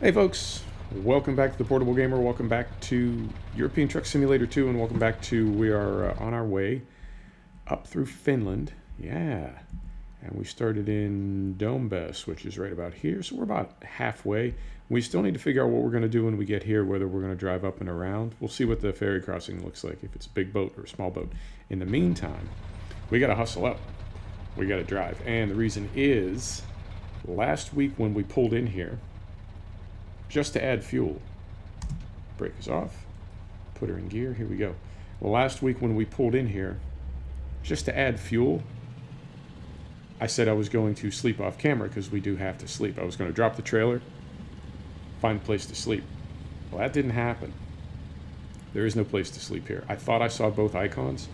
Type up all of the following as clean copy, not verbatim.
Hey folks, welcome back to the Portable Gamer, welcome back to European Truck Simulator 2, and welcome back to, we are on our way up through Finland, yeah, and we started in Dombås, which is right about here, so we're about halfway. We still need to figure out what we're going to do when we get here, whether we're going to drive up and around. We'll see what the ferry crossing looks like, if it's a big boat or a small boat. In the meantime, we got to hustle up, we got to drive, and the reason is, last week when we pulled in here, just to add fuel. Brake is off. Put her in gear. Here we go. Well, last week when we pulled in here, just to add fuel, I said I was going to sleep off camera because we do have to sleep. I was going to drop the trailer, find a place to sleep. Well, that didn't happen. There is no place to sleep here. I thought I saw both icons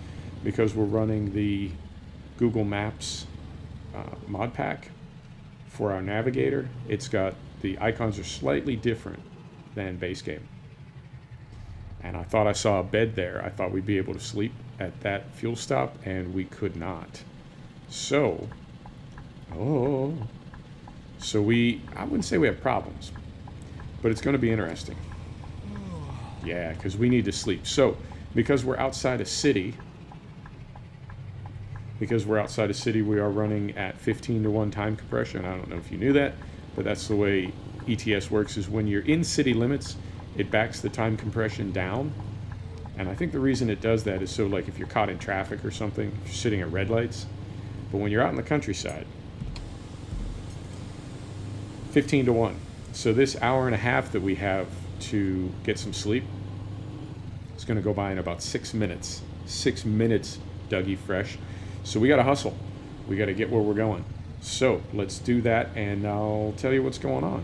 because we're running the Google Maps mod pack for our navigator. It's got the icons are slightly different than base game. And I thought I saw a bed there. I thought we'd be able to sleep at that fuel stop, and we could not. So, I wouldn't say we have problems, but it's going to be interesting. Yeah, because we need to sleep. So, because we're outside a city, we are running at 15:1 time compression. I don't know if you knew that, but that's the way ETS works, is when you're in city limits, it backs the time compression down. And I think the reason it does that is so, like, if you're caught in traffic or something, if you're sitting at red lights. But when you're out in the countryside, 15:1. So this hour and a half that we have to get some sleep is going to go by in about 6 minutes. 6 minutes, Dougie Fresh. So we got to hustle. We got to get where we're going. So let's do that, and I'll tell you what's going on.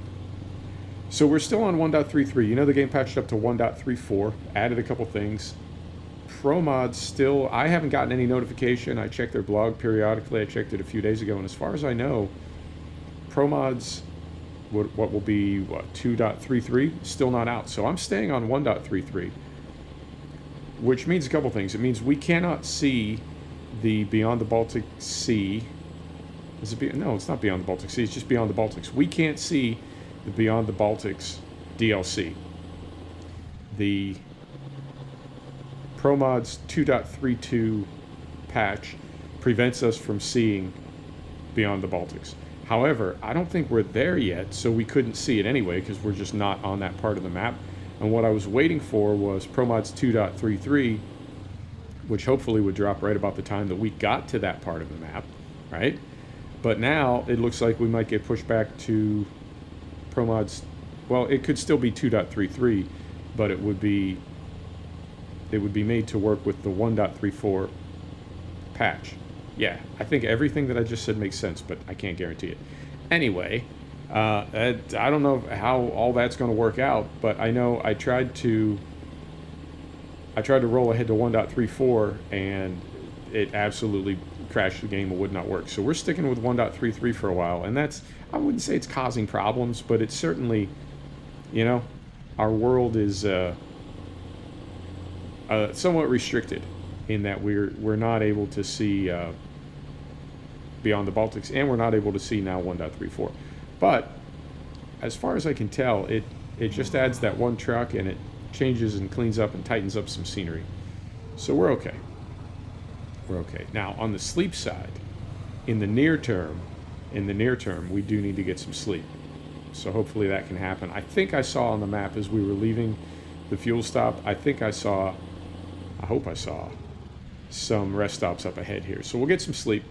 So we're still on 1.33. You know, the game patched up to 1.34, added a couple things. ProMods still, I haven't gotten any notification. I check their blog periodically. I checked it a few days ago, and as far as I know, ProMods, what will be, 2.33, still not out. So I'm staying on 1.33, which means a couple things. It means we cannot see the Beyond the Baltic Sea. No, it's not Beyond the Baltic Sea, it's just Beyond the Baltics. We can't see the Beyond the Baltics DLC. The ProMods 2.32 patch prevents us from seeing Beyond the Baltics. However, I don't think we're there yet, so we couldn't see it anyway because we're just not on that part of the map. And what I was waiting for was ProMods 2.33, which hopefully would drop right about the time that we got to that part of the map, right? But now it looks like we might get pushed back to ProMods. Well, it could still be 2.33, but it would be made to work with the 1.34 patch. Yeah, I think everything that I just said makes sense, but I can't guarantee it. Anyway, I don't know how all that's going to work out, but I know I tried to roll ahead to 1.34, and it absolutely crashed the game and would not work. So we're sticking with 1.33 for a while, and that's, I wouldn't say it's causing problems, but it's certainly, you know, our world is somewhat restricted in that we're not able to see Beyond the Baltics, and we're not able to see now 1.34. But as far as I can tell, it just adds that one truck, and it changes and cleans up and tightens up some scenery. So we're okay. We're okay. Now, on the sleep side, in the near term, we do need to get some sleep. So hopefully that can happen. I think I saw on the map as we were leaving the fuel stop, I hope I saw some rest stops up ahead here. So we'll get some sleep.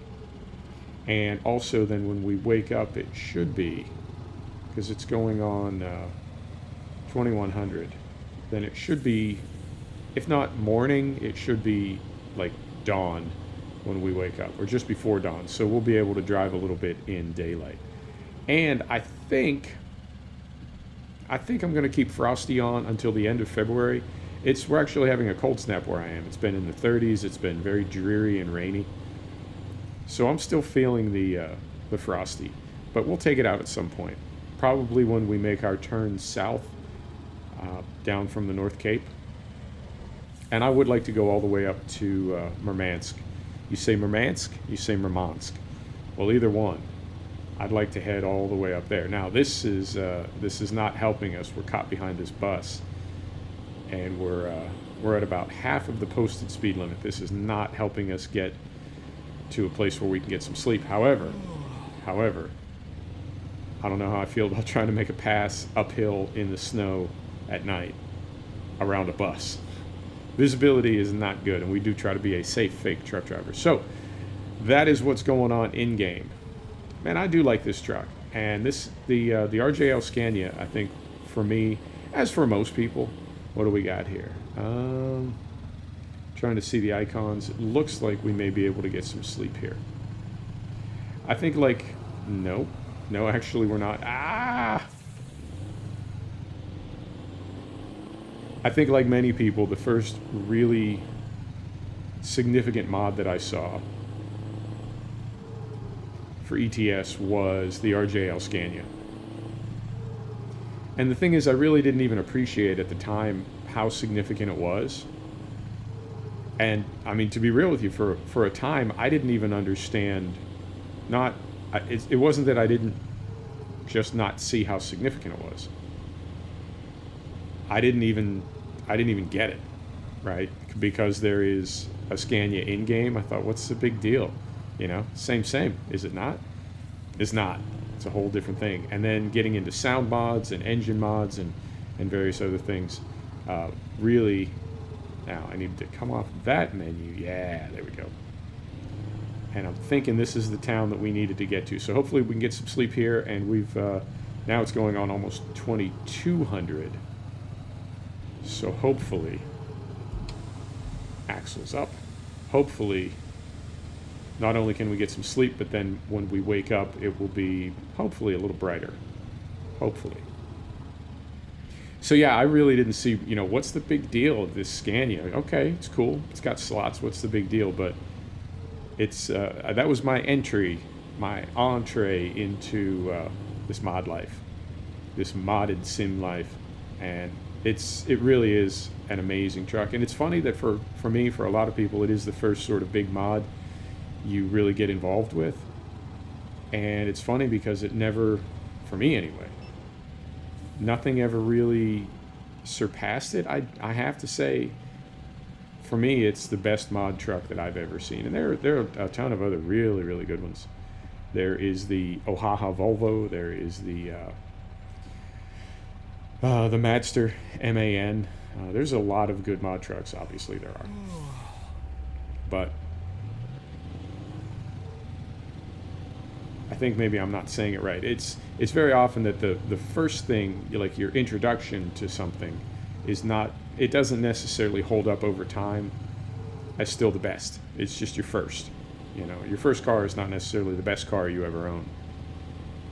And also then when we wake up, it should be, because it's going on 2100, then it should be, if not morning, it should be like dawn when we wake up, or just before dawn. So we'll be able to drive a little bit in daylight. And I think I'm going to keep Frosty on until the end of February. We're actually having a cold snap where I am. It's been in the 30s. It's been very dreary and rainy. So I'm still feeling the Frosty, but we'll take it out at some point. Probably when we make our turn south, down from the North Cape. And I would like to go all the way up to Murmansk. You say Murmansk, you say Murmansk. Well, either one. I'd like to head all the way up there. Now this is not helping us. We're caught behind this bus, and we're at about half of the posted speed limit. This is not helping us get to a place where we can get some sleep. However, I don't know how I feel about trying to make a pass uphill in the snow at night around a bus. Visibility is not good, and we do try to be a safe fake truck driver. So that is what's going on in game. Man, I do like this truck, and the RJL Scania, I think, for me, as for most people. What do we got here? Trying to see the icons. It looks like we may be able to get some sleep here. I think, like, no, actually we're not. I think, like many people, the first really significant mod that I saw for ETS was the RJL Scania. And the thing is, I really didn't even appreciate at the time how significant it was. And I mean, to be real with you, for a time, I didn't even understand. It wasn't that I didn't just not see how significant it was. I didn't even get it, right? Because there is a Scania in game. I thought, what's the big deal? You know, same. Is it not? It's not. It's a whole different thing. And then getting into sound mods and engine mods and various other things. Really, now I need to come off that menu. Yeah, there we go. And I'm thinking this is the town that we needed to get to. So hopefully we can get some sleep here. And we've now it's going on almost 2,200. So hopefully, axles up. Hopefully, not only can we get some sleep, but then when we wake up, it will be hopefully a little brighter. Hopefully. So yeah, I really didn't see, what's the big deal of this Scania? Okay, it's cool. It's got slots. What's the big deal? But it's that was my entree into this mod life, this modded sim life, and it really is an amazing truck. And it's funny that for me, for a lot of people, it is the first sort of big mod you really get involved with. And it's funny because it never, for me anyway, nothing ever really surpassed it. I have to say, for me, it's the best mod truck that I've ever seen. And there are a ton of other really, really good ones. There is the Oaxaca Volvo. There is the Madster MAN. There's a lot of good mod trucks, obviously there are. But I think maybe I'm not saying it right. It's very often that the first thing, like your introduction to something, is not, it doesn't necessarily hold up over time as still the best. It's just your first. Your first car is not necessarily the best car you ever own.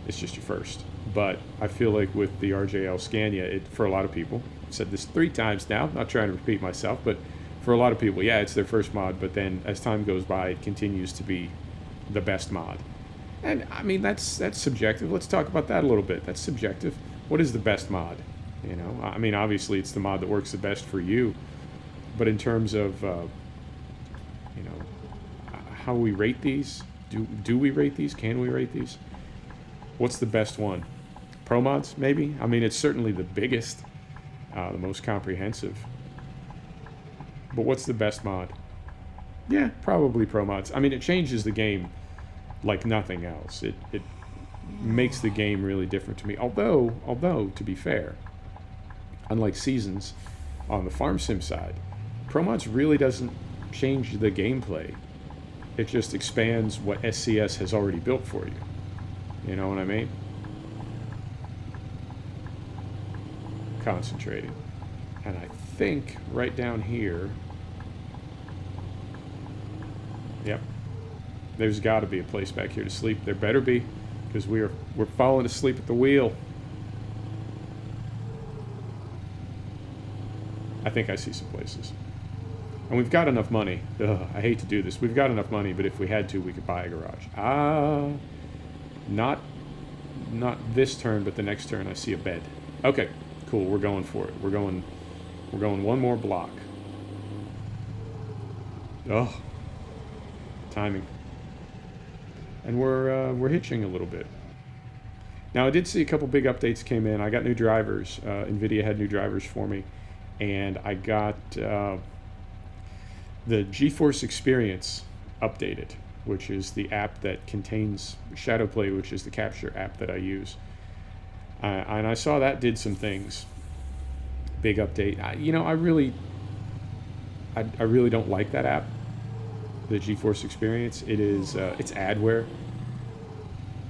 It's just your first. But I feel like with the RJL Scania, for a lot of people, I've said this 3 times now, not trying to repeat myself, but for a lot of people, yeah, it's their first mod, but then as time goes by, it continues to be the best mod. And I mean, that's subjective. Let's talk about that a little bit. That's subjective. What is the best mod? I mean, obviously it's the mod that works the best for you, but in terms of how we rate these, do we rate these? Can we rate these? What's the best one? Pro mods, maybe? I mean, it's certainly the biggest, the most comprehensive. But what's the best mod? Yeah, probably pro mods. I mean, it changes the game like nothing else. It makes the game really different to me. Although, to be fair, unlike Seasons on the farm sim side, pro mods really doesn't change the gameplay. It just expands what SCS has already built for you. You know what I mean? Concentrating. And I think right down here, yep, there's got to be a place back here to sleep. There better be, because we're falling asleep at the wheel. I think I see some places. And we've got enough money. Ugh, I hate to do this. We've got enough money, but if we had to, we could buy a garage. Not this turn, but the next turn I see a bed. Okay, cool. We're going for it. We're going one more block. Oh, timing. And we're hitching a little bit. Now, I did see a couple big updates came in. I got new drivers. NVIDIA had new drivers for me. And I got the GeForce Experience updated, which is the app that contains Shadowplay, which is the capture app that I use. And I saw that did some things. Big update. I really don't like that app, the GeForce Experience. It's adware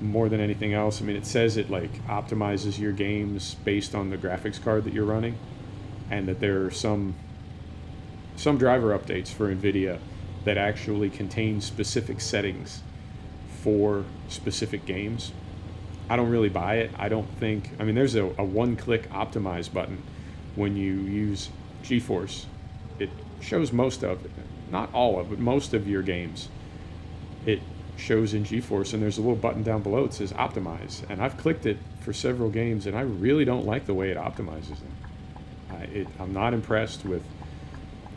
more than anything else. I mean, it says it like optimizes your games based on the graphics card that you're running, and that there are some driver updates for NVIDIA that actually contain specific settings for specific games. I don't really buy it. I mean, there's a one-click optimize button when you use GeForce. It shows most of it, not all of it, most of your games. It shows in GeForce, and there's a little button down below that says optimize, and I've clicked it for several games, and I really don't like the way it optimizes them. I'm not impressed with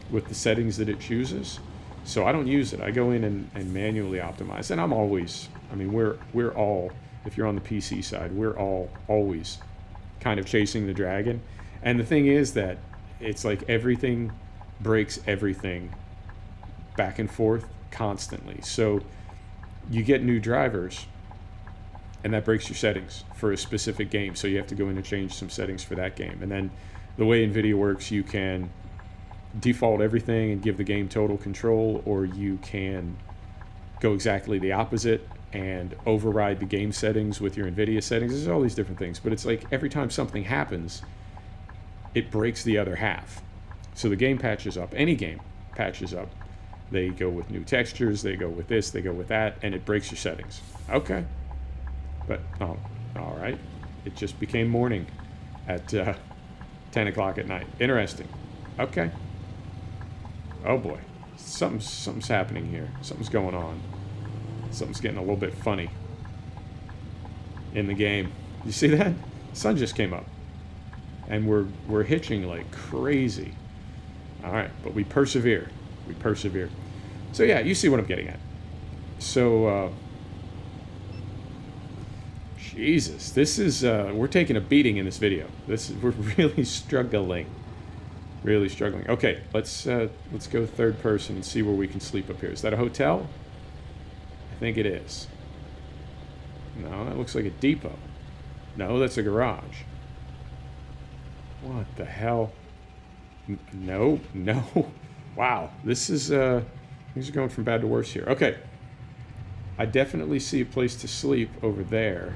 the settings that it chooses, so I don't use it. I go in and manually optimize, and we're all, if you're on the PC side, we're all always kind of chasing the dragon. And the thing is that it's like everything breaks everything back and forth constantly. So you get new drivers, and that breaks your settings for a specific game. So you have to go in and change some settings for that game. And then the way NVIDIA works, you can default everything and give the game total control, or you can go exactly the opposite and override the game settings with your NVIDIA settings. There's all these different things, but it's like every time something happens, it breaks the other half. So the game patches up, any game patches up. They go with new textures, they go with this, they go with that, and it breaks your settings. Okay. But, all right. It just became morning at 10 o'clock at night. Interesting. Okay. Oh boy. Something's happening here. Something's going on. Something's getting a little bit funny in the game. You see that? The sun just came up. And we're hitching like crazy. All right, but we persevere. We persevere. So yeah, you see what I'm getting at. So, Jesus, this is we're taking a beating in this video. We're really struggling. Really struggling. Okay, let's go third person and see where we can sleep up here. Is that a hotel? I think it is. No, that looks like a depot. No, that's a garage. What the hell? No. Wow, this is things are going from bad to worse here. Okay, I definitely see a place to sleep over there.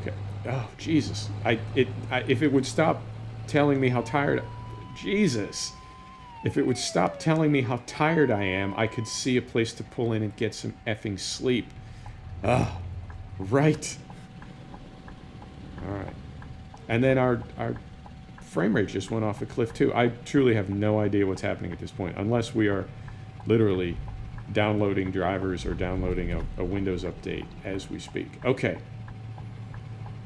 Okay. Oh Jesus! If it would stop telling me how tired, Jesus! If it would stop telling me how tired I am, I could see a place to pull in and get some effing sleep. Right. All right. And then our frame rate just went off a cliff too. I truly have no idea what's happening at this point, unless we are literally downloading drivers or downloading a Windows update as we speak. Okay.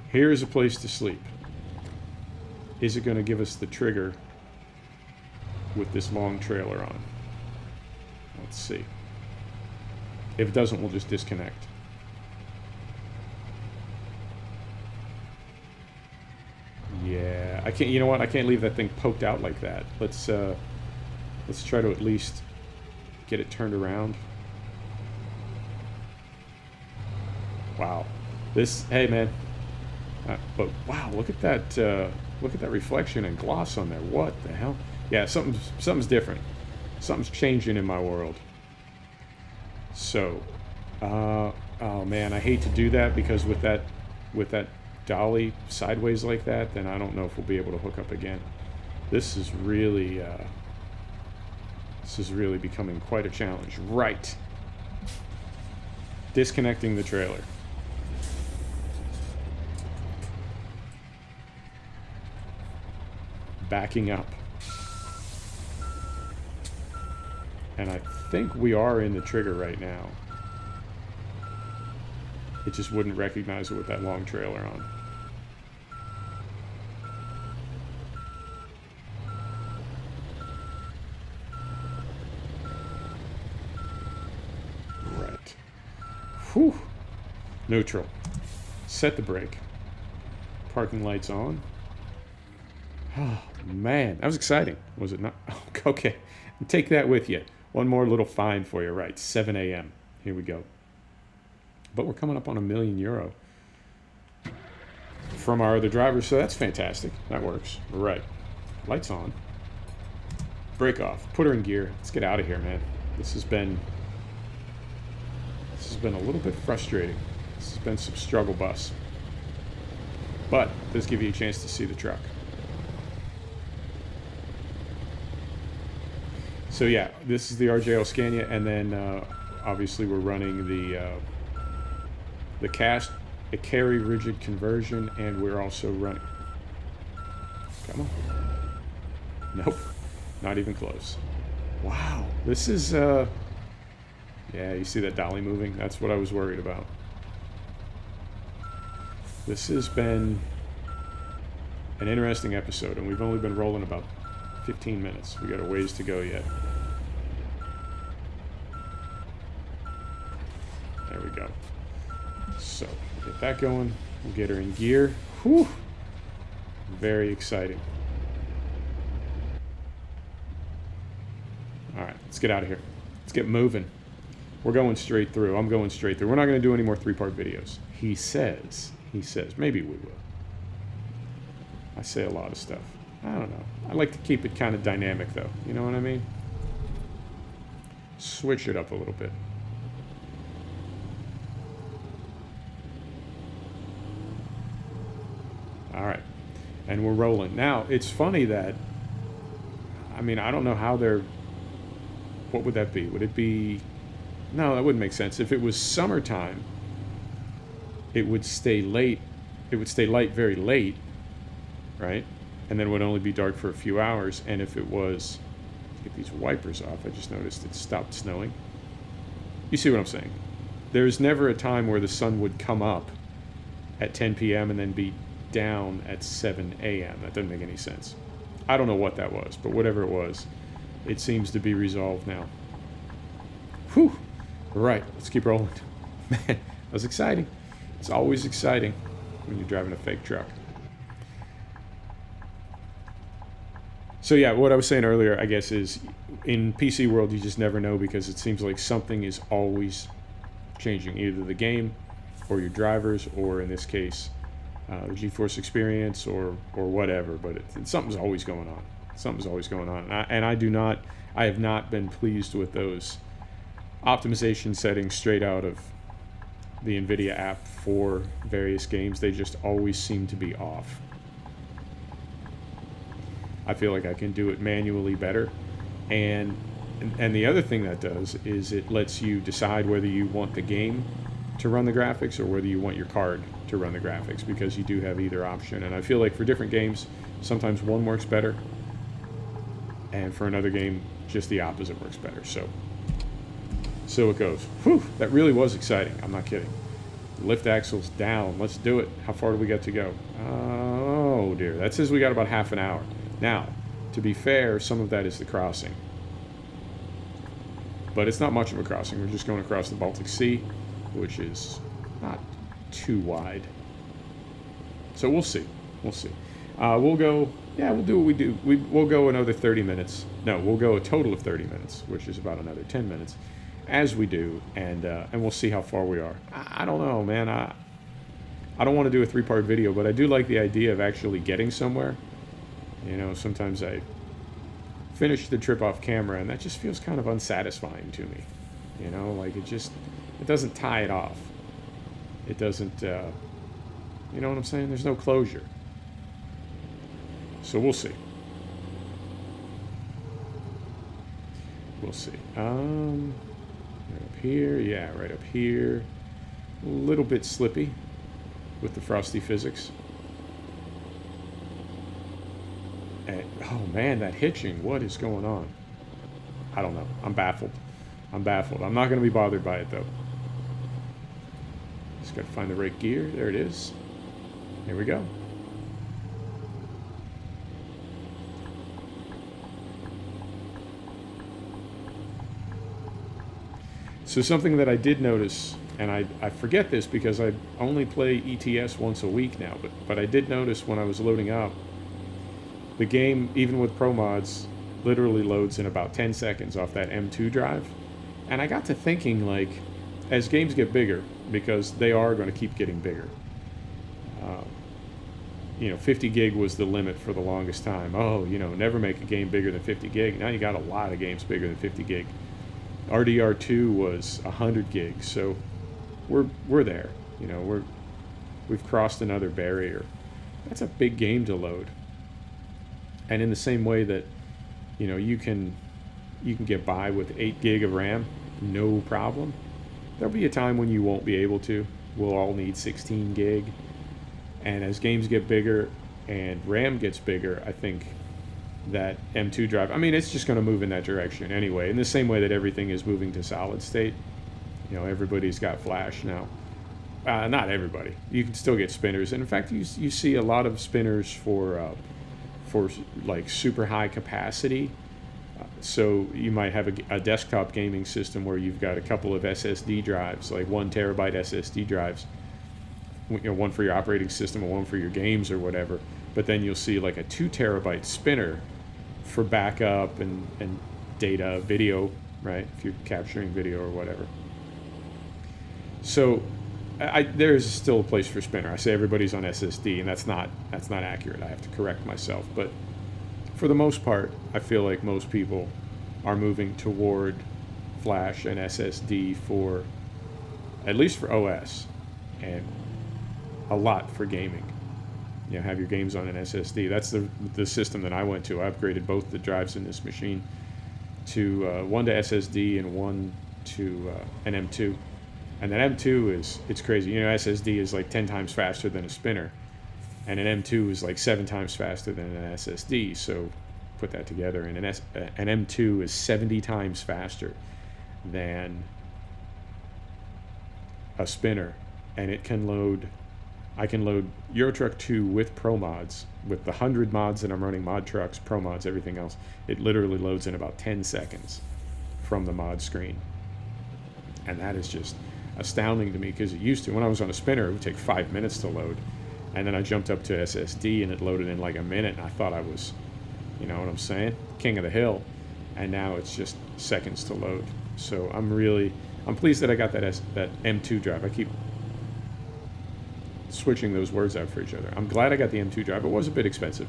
Here's a place to sleep. Is it going to give us the trigger with this long trailer on? Let's see. If it doesn't, we'll just disconnect. Yeah, I can't. You know what? I can't leave that thing poked out like that. Let's try to at least get it turned around. Wow, hey man. But wow, look at that. Look at that reflection and gloss on there. What the hell? Yeah, something's different. Something's changing in my world. So, oh man, I hate to do that, because with that dolly sideways like that, then I don't know if we'll be able to hook up again. This is really becoming quite a challenge. Right. Disconnecting the trailer. Backing up. And I think we are in the trigger right now. It just wouldn't recognize it with that long trailer on. Right. Whew. Neutral. Set the brake. Parking lights on. Oh, man. That was exciting. Was it not? Okay. Take that with you. One more little fine for you. Right. 7 a.m. Here we go. But we're coming up on €1,000,000 from our other drivers, so that's fantastic. That works. Right. Lights on. Brake off. Put her in gear. Let's get out of here, man. This has been a little bit frustrating. This has been some struggle bus. But it does give you a chance to see the truck. So yeah, this is the RJL Scania, and then obviously we're running the cast, a carry rigid conversion, and we're also running. Come on. Nope, not even close. Wow, this is yeah, you see that dolly moving? That's what I was worried about. This has been an interesting episode, and we've only been rolling about 15 minutes. We got a ways to go yet. There we go. So, get that going. We'll get her in gear. Whew! Very exciting. Alright, let's get out of here. Let's get moving. We're going straight through. I'm going straight through. We're not going to do any more 3-part videos. He says. Maybe we will. I say a lot of stuff. I don't know. I like to keep it kind of dynamic, though. You know what I mean? Switch it up a little bit. All right. And we're rolling. Now, it's funny that, I mean, I don't know how they're, what would that be? Would it be, no, that wouldn't make sense. If it was summertime, it would stay late. It would stay light very late, right? And then it would only be dark for a few hours. And if it was, let's get these wipers off. I just noticed it stopped snowing. You see what I'm saying? There's never a time where the sun would come up at 10 p.m. and then be down at 7 a.m. That doesn't make any sense. I don't know what that was, but whatever it was, it seems to be resolved now. Whew. Right, let's keep rolling. Man, that was exciting. It's always exciting when you're driving a fake truck. So yeah, what I was saying earlier, I guess, is in PC world, you just never know, because it seems like something is always changing, either the game or your drivers, or in this case, the GeForce experience, or whatever. But something's always going on. Something's always going on. I have not been pleased with those optimization settings straight out of the NVIDIA app for various games. They just always seem to be off. I feel like I can do it manually better. And the other thing that does is it lets you decide whether you want the game to run the graphics or whether you want your card to run the graphics, because you do have either option. And I feel like for different games, sometimes one works better, and for another game, just the opposite works better. So it goes. Whew, that really was exciting. I'm not kidding. Lift axles down. Let's do it. How far do we got to go? Oh dear. That says we got about half an hour. Now, to be fair, some of that is the crossing. But it's not much of a crossing. We're just going across the Baltic Sea, which is not too wide. So we'll see. We'll see. We'll go, yeah, we'll do what we do. We'll go another 30 minutes. No, we'll go a total of 30 minutes, which is about another 10 minutes, as we do, and we'll see how far we are. I don't know, man. I don't want to do a 3-part video, but I do like the idea of actually getting somewhere. You know, sometimes I finish the trip off camera, and that just feels kind of unsatisfying to me. You know, like it doesn't tie it off. It doesn't, you know what I'm saying? There's no closure. So we'll see. We'll see. Right up here, yeah, right up here. A little bit slippy with the frosty physics. And, oh man, that hitching, what is going on? I don't know. I'm baffled. I'm baffled. I'm not going to be bothered by it, though. Just got to find the right gear. There it is. Here we go. So something that I did notice and I forget this because I only play ETS once a week now, but I did notice when I was loading up, the game, even with Pro Mods, literally loads in about 10 seconds off that M2 drive. And I got to thinking, like, as games get bigger, because they are going to keep getting bigger, 50 gig was the limit for the longest time. Oh, never make a game bigger than 50 gig. Now you got a lot of games bigger than 50 gig. RDR2 was 100 gigs, so we're there. We've crossed another barrier. That's a big game to load. And in the same way that, you can get by with 8 gig of RAM, no problem. There'll be a time when you won't be able to. We'll all need 16 gig. And as games get bigger and RAM gets bigger, I think that M2 drive, it's just going to move in that direction anyway. In the same way that everything is moving to solid state. Everybody's got flash now. Not everybody. You can still get spinners. And in fact, you see a lot of spinners for like super high capacity. So you might have a desktop gaming system where you've got a couple of SSD drives, like 1 terabyte SSD drives, one for your operating system and one for your games or whatever. But then you'll see like a 2 terabyte spinner for backup and data, video, right? If you're capturing video or whatever. So there's still a place for spinner. I say everybody's on SSD, and that's not accurate. I have to correct myself. But for the most part, I feel like most people are moving toward flash and SSD at least for OS, and a lot for gaming. Have your games on an SSD. That's the system that I went to. I upgraded both the drives in this machine to one to SSD and one to an M2. And that M2 it's crazy. SSD is like 10 times faster than a spinner, and an M2 is like 7 times faster than an SSD. So put that together, and an M2 is 70 times faster than a spinner, and it can load. I can load Euro Truck 2 with Pro Mods, with the 100 mods that I'm running, mod trucks, Pro Mods, everything else. It literally loads in about 10 seconds from the mod screen. And that is just astounding to me, because it used to, when I was on a spinner, it would take 5 minutes to load. And then I jumped up to SSD and it loaded in like a minute, and I thought I was, you know what I'm saying, king of the hill. And now it's just seconds to load. So I'm pleased that I got that M2 drive. I keep switching those words out for each other. I'm glad I got the M2 drive. It was a bit expensive,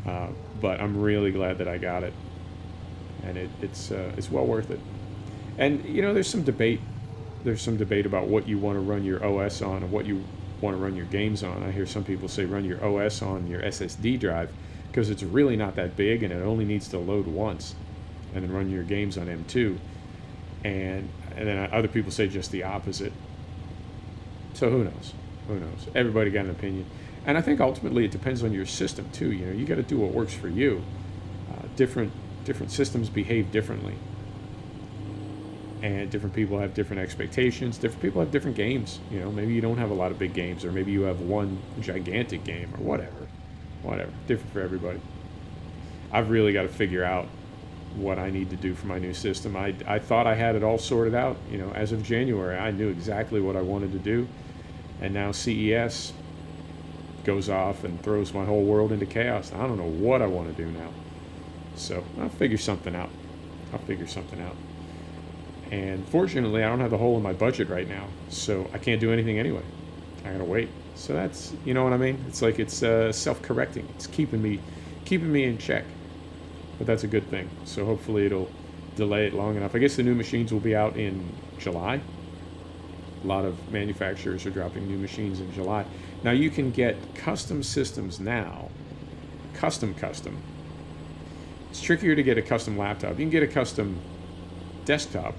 but I'm really glad that I got it, and it's well worth it. And there's some debate. There's some debate about what you want to run your OS on and what you want to run your games on. I hear some people say run your OS on your SSD drive because it's really not that big and it only needs to load once, and then run your games on M2. And then other people say just the opposite. So who knows? Who knows? Everybody got an opinion. And I think ultimately it depends on your system too. You got to do what works for you. Different systems behave differently. And different people have different expectations. Different people have different games. Maybe you don't have a lot of big games, or maybe you have one gigantic game, or whatever. Different for everybody. I've really got to figure out what I need to do for my new system. I thought I had it all sorted out. As of January, I knew exactly what I wanted to do. And now CES goes off and throws my whole world into chaos. I don't know what I want to do now. So I'll figure something out. And fortunately, I don't have the hole in my budget right now, so I can't do anything anyway. I gotta wait. So that's, you know what I mean? It's like it's self-correcting. It's keeping me in check. But that's a good thing. So hopefully it'll delay it long enough. I guess the new machines will be out in July. A lot of manufacturers are dropping new machines in July. Now you can get custom systems now. Custom. It's trickier to get a custom laptop. You can get a custom desktop.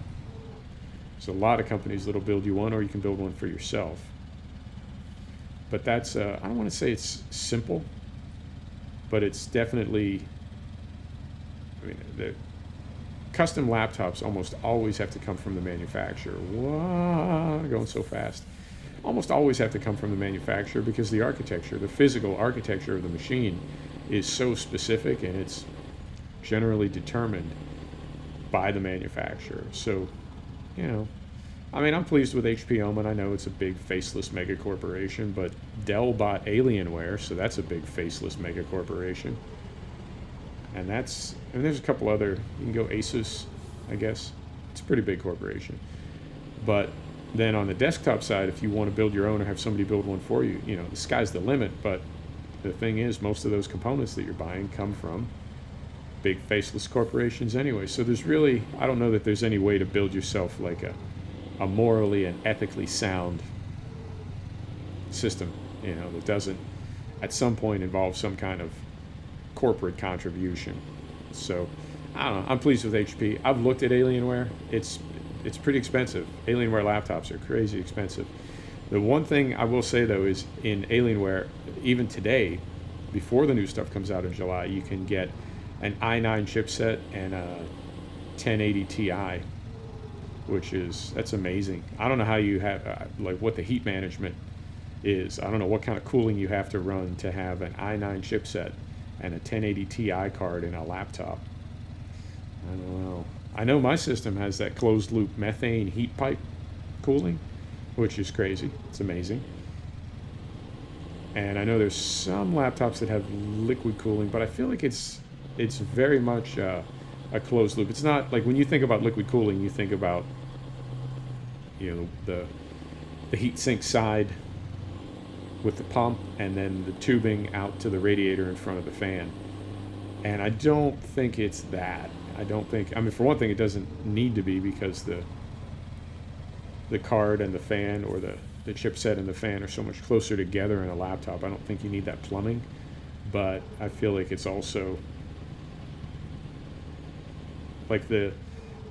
There's a lot of companies that'll build you one, or you can build one for yourself. But that's, I don't want to say it's simple, but it's definitely, the custom laptops almost always have to come from the manufacturer. Wow, going so fast. Almost always have to come from the manufacturer, because the architecture, the physical architecture of the machine is so specific, and it's generally determined by the manufacturer. So, I mean, I'm pleased with HP Omen. I know it's a big faceless mega corporation, but Dell bought Alienware, so that's a big faceless mega corporation. And there's a couple other, you can go Asus, I guess. It's a pretty big corporation. But then on the desktop side, if you want to build your own or have somebody build one for you, you know, the sky's the limit. But the thing is, most of those components that you're buying come from big faceless corporations anyway. So there's really, I don't know that there's any way to build yourself like a morally and ethically sound system, you know, that doesn't at some point involve some kind of corporate contribution. So I don't know, I'm pleased with HP. I've looked at Alienware. It's pretty expensive. Alienware laptops are crazy expensive. The one thing I will say though is in Alienware, even today, before the new stuff comes out in July, you can get an i9 chipset and a 1080 Ti, that's amazing. I don't know how you have, like what the heat management is. I don't know what kind of cooling you have to run to have an i9 chipset and a 1080 Ti card in a laptop. I don't know. I know my system has that closed loop methane heat pipe cooling, which is crazy. It's amazing. And I know there's some laptops that have liquid cooling, but I feel like it's very much a closed loop. It's not like when you think about liquid cooling, you think about, you know, the heat sink side with the pump and then the tubing out to the radiator in front of the fan. And I don't think it's that. I mean, for one thing, it doesn't need to be because the card and the fan, or the chipset and the fan, are so much closer together in a laptop. I don't think you need that plumbing, but I feel like it's also like the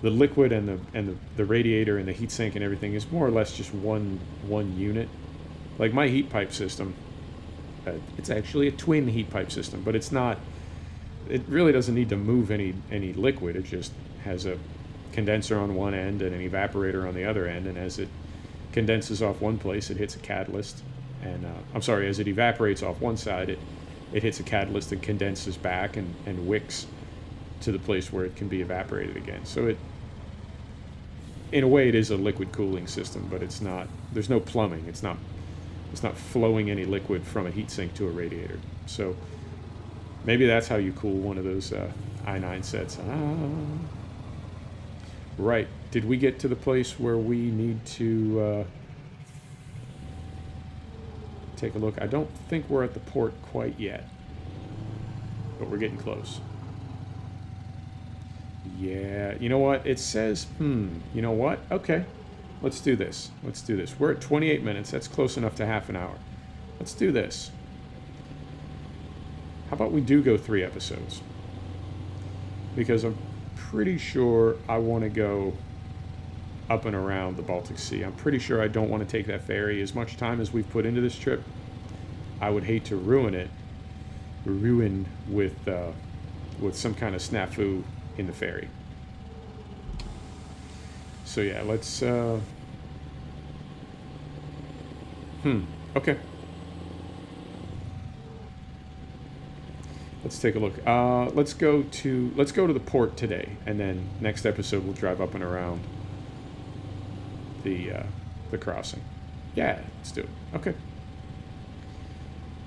liquid and the radiator and the heat sink and everything is more or less just one unit. Like my heat pipe system, it's actually a twin heat pipe system, but it's not. It really doesn't need to move any liquid. It just has a condenser on one end and an evaporator on the other end, and as it condenses off one place, it hits a catalyst. And as it evaporates off one side, it hits a catalyst and condenses back and wicks to the place where it can be evaporated again. So in a way, it is a liquid cooling system, but it's not. There's no plumbing. It's not flowing any liquid from a heatsink to a radiator. So maybe that's how you cool one of those i9 sets. Right. Did we get to the place where we need to take a look? I don't think we're at the port quite yet, but we're getting close. Yeah, you know what? It says, you know what? Okay, let's do this. We're at 28 minutes. That's close enough to half an hour. Let's do this. How about we do go 3 episodes? Because I'm pretty sure I want to go up and around the Baltic Sea. I'm pretty sure I don't want to take that ferry. As much time as we've put into this trip, I would hate to ruin with some kind of snafu in the ferry. So yeah, let's okay. Let's take a look. Let's go to the port today, and then next episode we'll drive up and around the crossing. Yeah, let's do it. Okay.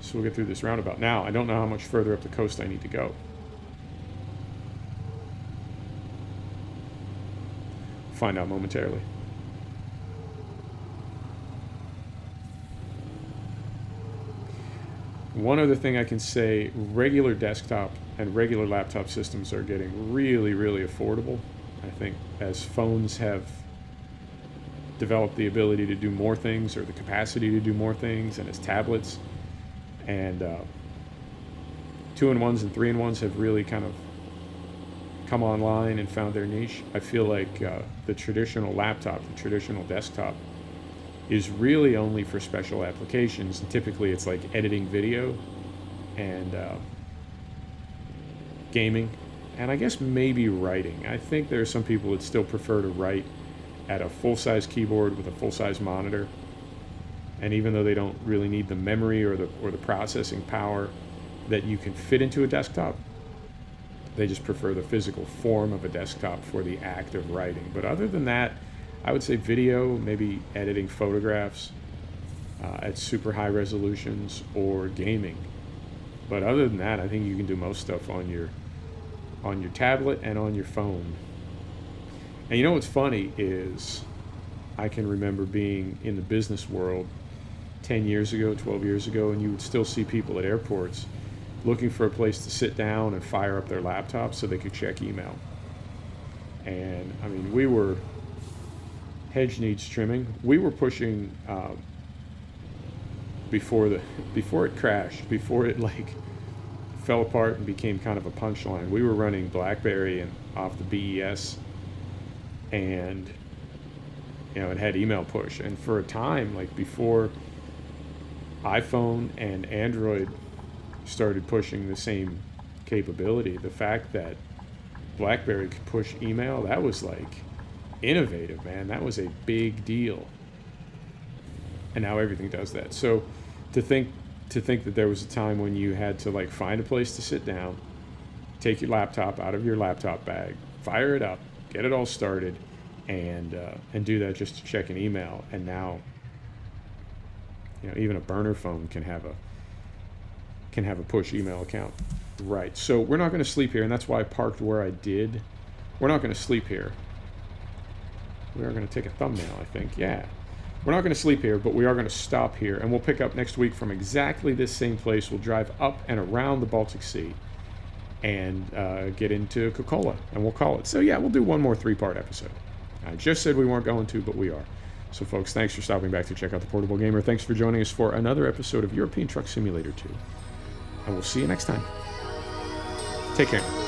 So we'll get through this roundabout. Now, I don't know how much further up the coast I need to go. Find out momentarily. One other thing I can say, regular desktop and regular laptop systems are getting really, really affordable. I think as phones have developed the ability to do more things, or the capacity to do more things, and as tablets and 2-in-1s and 3-in-1s have really kind of come online and found their niche, I feel like the traditional laptop, the traditional desktop, is really only for special applications. And typically it's like editing video and gaming, and I guess maybe writing. I think there are some people that still prefer to write at a full-size keyboard with a full-size monitor, and even though they don't really need the memory or the processing power that you can fit into a desktop, they just prefer the physical form of a desktop for the act of writing. But other than that, I would say video, maybe editing photographs at super high resolutions, or gaming. But other than that, I think you can do most stuff on your tablet and on your phone. And you know what's funny is I can remember being in the business world 10 years ago, 12 years ago, and you would still see people at airports looking for a place to sit down and fire up their laptops so they could check email. And I mean, we were, hedge needs trimming. We were pushing before it crashed, before it like fell apart and became kind of a punchline. We were running BlackBerry and off the BES, and it had email push. And for a time, like before iPhone and Android started pushing the same capability, the fact that BlackBerry could push email, that was like innovative, man. That was a big deal. And now everything does that. So to think that there was a time when you had to like find a place to sit down, take your laptop out of your laptop bag, fire it up, get it all started, and do that just to check an email. And now, even a burner phone can have a push email account. Right. So we're not going to sleep here, and that's why I parked where I did. We're not going to sleep here. We are going to take a thumbnail, I think. Yeah. We're not going to sleep here, but we are going to stop here, and we'll pick up next week from exactly this same place. We'll drive up and around the Baltic Sea and get into Kokkola, and we'll call it. So yeah, we'll do one more 3-part episode. I just said we weren't going to, but we are. So folks, thanks for stopping back to check out The Portable Gamer. Thanks for joining us for another episode of European Truck Simulator 2. And we'll see you next time. Take care.